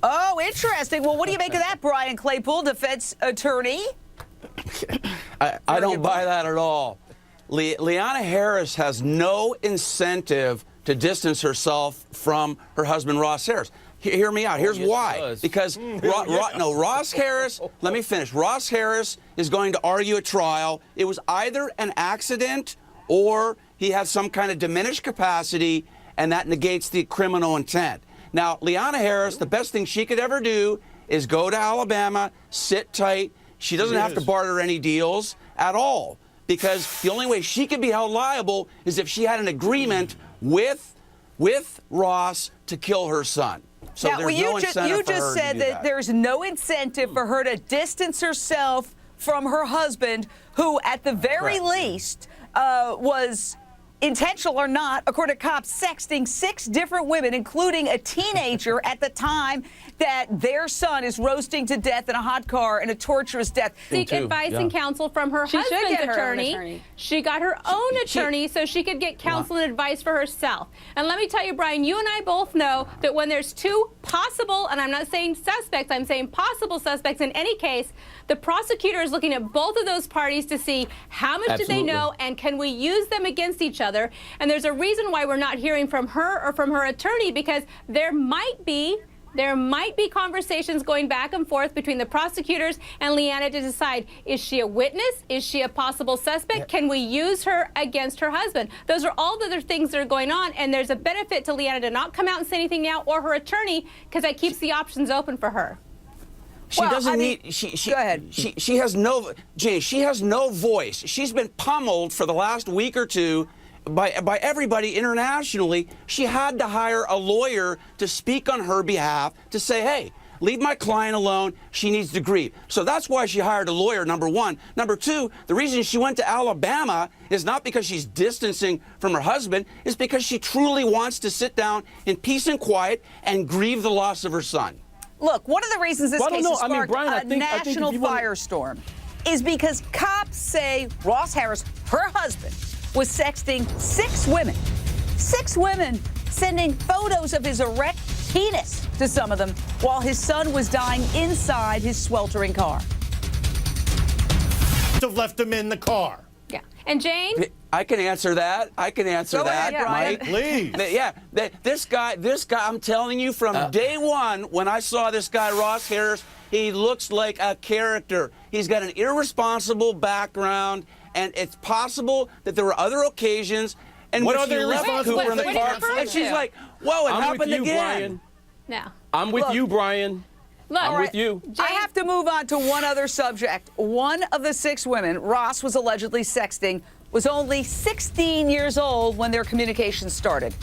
Oh, interesting. Well, what do you make of that, Brian Claypool, defense attorney? I don't buy that at all. Liana Harris has no incentive to distance herself from her husband, Ross Harris. Hear me out. Here's why. Because Ross Harris, let me finish. Ross Harris is going to argue at trial. It was either an accident or he has some kind of diminished capacity, and that negates the criminal intent. Now, Liana Harris, the best thing she could ever do is go to Alabama, sit tight. She doesn't have to barter any deals at all, because the only way she could be held liable is if she had an agreement with Ross to kill her son. So now, there's no incentive you for her just to said do that there's no incentive for her to distance herself from her husband, who at the very least was, intentional or not, according to cops, sexting 6 different women, including a teenager, at the time that their son is roasting to death in a hot car in a torturous death. Seek advice and counsel from her husband's attorney. She got her own attorney so she could get counsel and advice for herself. And let me tell you, Brian, you and I both know that when there's 2 possible, and I'm not saying suspects, I'm saying possible suspects in any case, the prosecutor is looking at both of those parties to see how much do they know and can we use them against each other. And there's a reason why we're not hearing from her or from her attorney, because there might be conversations going back and forth between the prosecutors and Liana to decide, is she a witness? Is she a possible suspect? Can we use her against her husband? Those are all the other things that are going on, and there's a benefit to Liana to not come out and say anything now, or her attorney, because that keeps the options open for her. She doesn't need. Go ahead. She has no. Jay, she has no voice. She's been pummeled for the last week or two by everybody internationally. She had to hire a lawyer to speak on her behalf, to say, hey, leave my client alone. She needs to grieve. So that's why she hired a lawyer, number one. Number two, the reason she went to Alabama is not because she's distancing from her husband, it's because she truly wants to sit down in peace and quiet and grieve the loss of her son. Look, one of the reasons this case has sparked a national firestorm is because cops say Ross Harris, her husband, was sexting 6 women. 6 women, sending photos of his erect penis to some of them while his son was dying inside his sweltering car. Have left him in the car. Yeah. And Jane? I can answer that. I can answer Go that, ahead, Brian. Mike. Please. Yeah, this guy, I'm telling you, from day one, when I saw this guy, Ross Harris, he looks like a character. He's got an irresponsible background, and it's possible that there were other occasions in which he left Cooper in the car, and she's like, whoa, it happened again. No. I'm with you, Brian. Look, I'm with you. I have to move on to one other subject. One of the 6 women Ross was allegedly sexting was only 16 years old when their communication started.